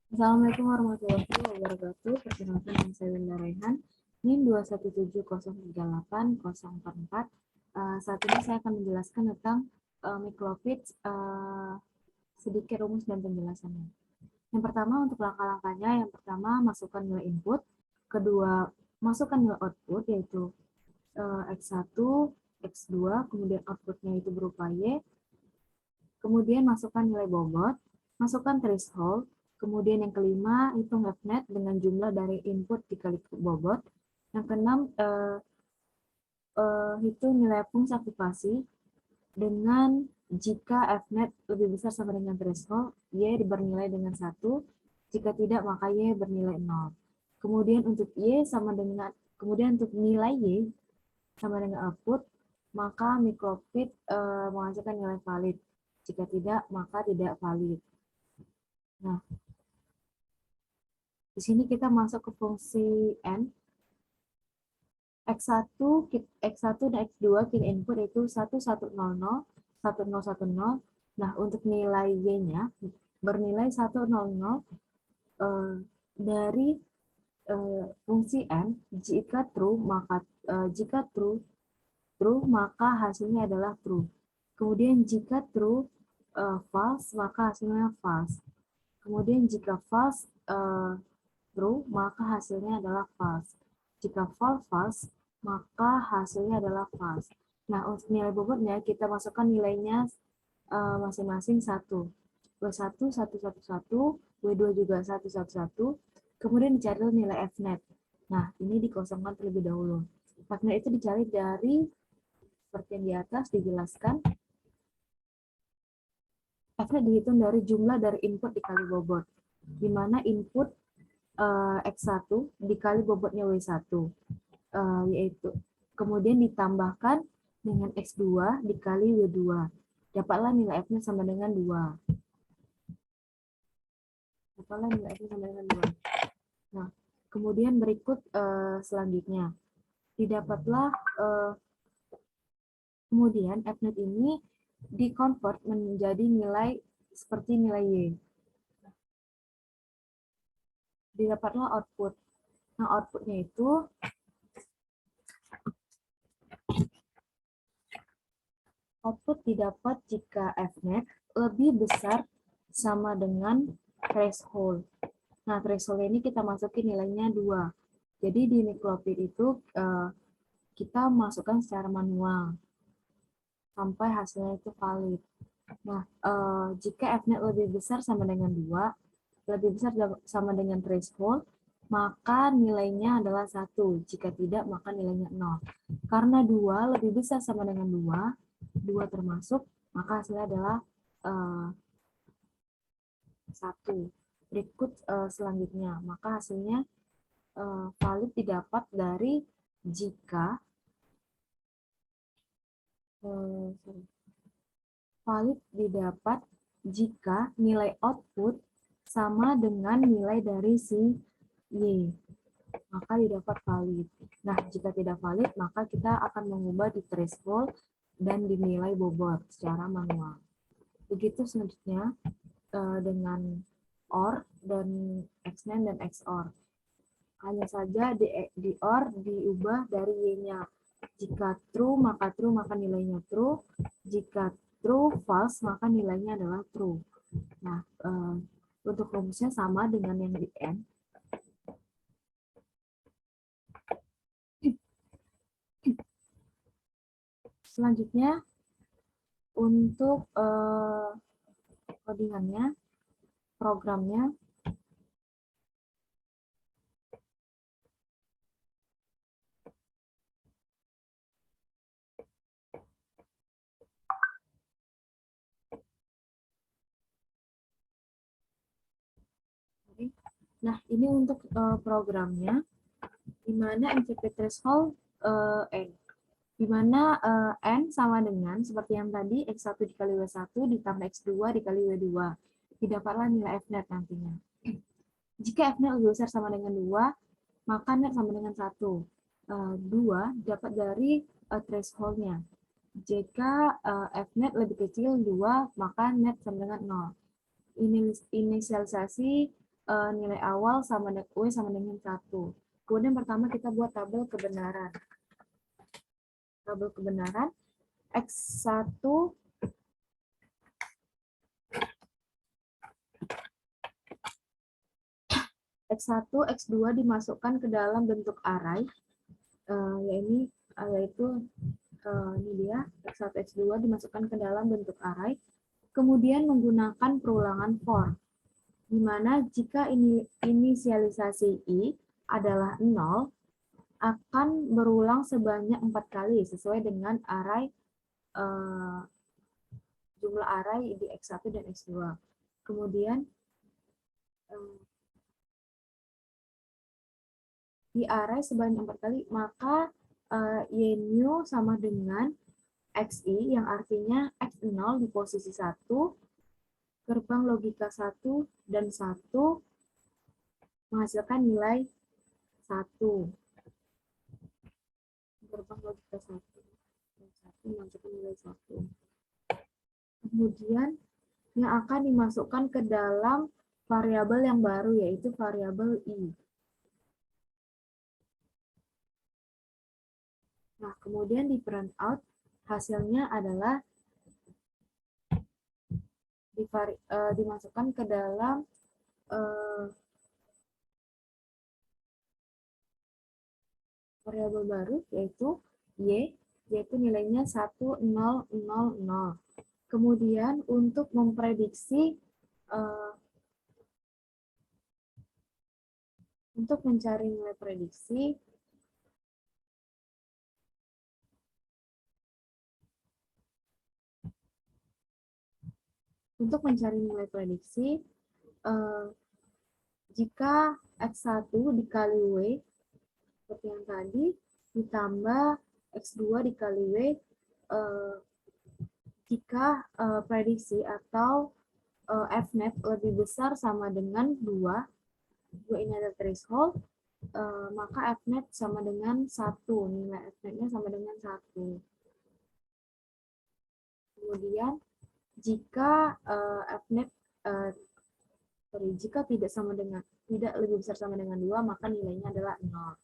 Assalamualaikum warahmatullahi wabarakatuh. Perkenalkan nama saya Winda Raihan, NIM 217038044. Saat ini saya akan menjelaskan tentang mikrofit, sedikit rumus dan penjelasannya. Yang pertama untuk langkah-langkahnya, yang pertama masukkan nilai input, kedua masukkan nilai output yaitu X1, X2, kemudian outputnya itu berupa Y, kemudian masukkan nilai bobot, masukkan threshold, kemudian yang kelima hitung Fnet dengan jumlah dari input dikali bobot, yang keenam hitung nilai fungsi aktivasi dengan jika Fnet lebih besar sama dengan threshold, Y bernilai dengan 1, jika tidak maka Y bernilai 0. Kemudian untuk Y sama dengan, kemudian untuk nilai Y sama dengan output, maka mikrofit menghasilkan nilai valid. Jika tidak, maka tidak valid. Nah, di sini kita masuk ke fungsi N. X1 dan X2 kita input itu 1100, 1010. Nah, untuk nilai Y-nya bernilai 100 dari fungsi N. Jika true maka hasilnya adalah true. Kemudian jika true false maka hasilnya false. Kemudian jika false true maka hasilnya adalah false. Jika false maka hasilnya adalah false. Nah, untuk nilai bobotnya kita masukkan nilainya masing-masing 1. W1 111, W2 juga 111. Kemudian dicari nilai Fnet. Nah, ini dikosongkan terlebih dahulu. Fnet itu dicari dari seperti yang di atas dijelaskan. Fnet dihitung dari jumlah dari input dikali bobot, di mana input X1 dikali bobotnya W1, yaitu kemudian ditambahkan dengan X2 dikali W2. Dapatlah nilai F-nya sama dengan 2. Dapatlah nilai F-nya sama dengan 2. Nah, kemudian berikut selanjutnya. Didapatlah kemudian F-net ini di-convert menjadi nilai seperti nilai Y. Didapatlah output. Nah, outputnya itu output didapat jika Fnet lebih besar sama dengan threshold. Nah, threshold ini kita masukin nilainya 2. Jadi di mikrofit itu kita masukkan secara manual sampai hasilnya itu valid. Nah, jika Fnet lebih besar sama dengan 2, lebih besar sama dengan threshold, maka nilainya adalah 1. Jika tidak, maka nilainya 0. Karena 2 lebih besar sama dengan 2 termasuk, maka hasilnya adalah 1. Berikut selanjutnya, maka hasilnya valid didapat dari jika valid didapat jika nilai output sama dengan nilai dari si Y, maka didapat valid. Nah, jika tidak valid, maka kita akan mengubah di threshold dan dinilai bobot secara manual. Begitu selanjutnya dengan OR dan XNAND dan XOR. Hanya saja di OR diubah dari Y-nya. Jika true maka nilainya true. Jika true false maka nilainya adalah true. Nah, untuk rumusnya sama dengan yang di N. Selanjutnya untuk codingannya, programnya. Nah, ini untuk programnya, di mana MCP threshold N. Di mana N sama dengan, seperti yang tadi, X1 dikali W1 ditambah X2 dikali W2. Didapatlah nilai Fnet nantinya. Jika Fnet lebih besar sama dengan 2, maka net sama dengan 1. 2 dapat dari threshold-nya. Jika Fnet lebih kecil 2, maka net sama dengan 0. Inisialisasi nilai awal sama U sama dengan 1. Kemudian pertama kita buat tabel kebenaran. Tabel kebenaran X1 X1, X2 dimasukkan ke dalam bentuk array, yaitu ini dia, X1, X2 dimasukkan ke dalam bentuk array, kemudian menggunakan perulangan for, di mana jika inisialisasi I adalah 0, akan berulang sebanyak 4 kali, sesuai dengan array jumlah array di X1 dan X2. Kemudian, di array sebanyak 4 kali, maka y new sama dengan xi, yang artinya x0 di posisi 1, gerbang logika 1 dan 1 menghasilkan nilai 1. Gerbang logika 1 dan 1 menghasilkan nilai 1. Kemudian yang akan dimasukkan ke dalam variabel yang baru, yaitu variabel i. Nah, kemudian di print out, hasilnya adalah dimasukkan ke dalam variabel baru, yaitu y, yaitu nilainya 1000. Kemudian untuk memprediksi, untuk mencari nilai prediksi, jika X1 dikali W, seperti yang tadi, ditambah X2 dikali W, jika prediksi atau Fnet lebih besar sama dengan 2 ini ada threshold, maka Fnet sama dengan 1, nilai Fnetnya sama dengan 1. Kemudian, jika Fnet jika tidak lebih besar sama dengan 2, maka nilainya adalah 0.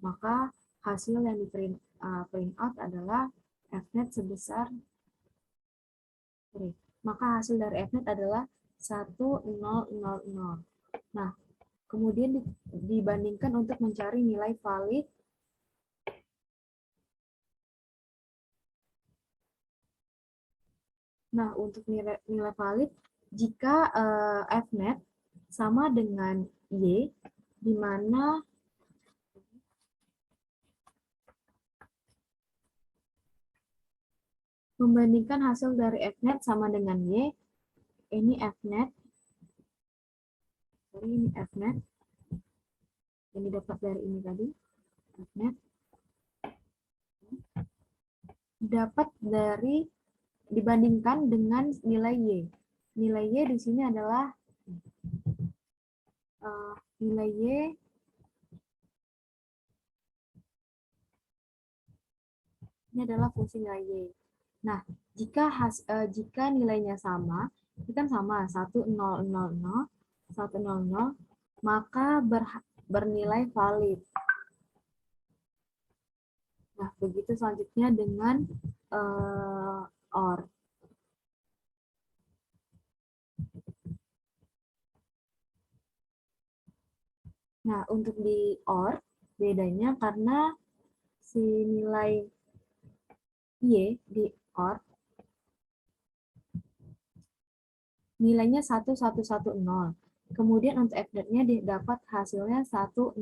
Maka hasil yang di print out adalah Fnet sebesar maka hasil dari Fnet adalah 1000. Nah, kemudian dibandingkan untuk mencari nilai valid. Nah, untuk nilai valid, jika Fnet sama dengan Y, di mana membandingkan hasil dari Fnet sama dengan Y, ini Fnet, ini Fnet, yang didapat dari ini tadi, Fnet, dapat dari dibandingkan dengan nilai Y. Nilai Y di sini adalah nilai Y ini adalah fungsi nilai Y. Nah, jika nilainya sama, ini kan sama 1000, 100, maka bernilai valid. Nah, begitu selanjutnya dengan OR. Nah, untuk di OR, bedanya karena si nilai Y di OR, nilainya 1110. Kemudian untuk Fnet-nya didapat hasilnya 1000.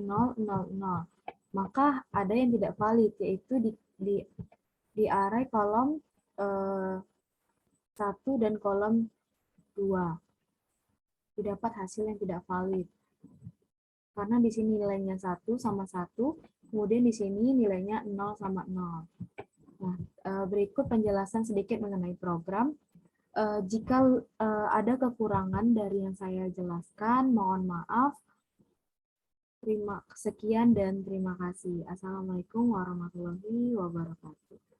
Maka ada yang tidak valid, yaitu di array kolom 1 dan kolom 2. Didapat hasil yang tidak valid. Karena di sini nilainya 1 sama 1, kemudian di sini nilainya 0 sama 0. Nah, berikut penjelasan sedikit mengenai program. Jika ada kekurangan dari yang saya jelaskan, mohon maaf. Sekian dan terima kasih. Assalamualaikum warahmatullahi wabarakatuh.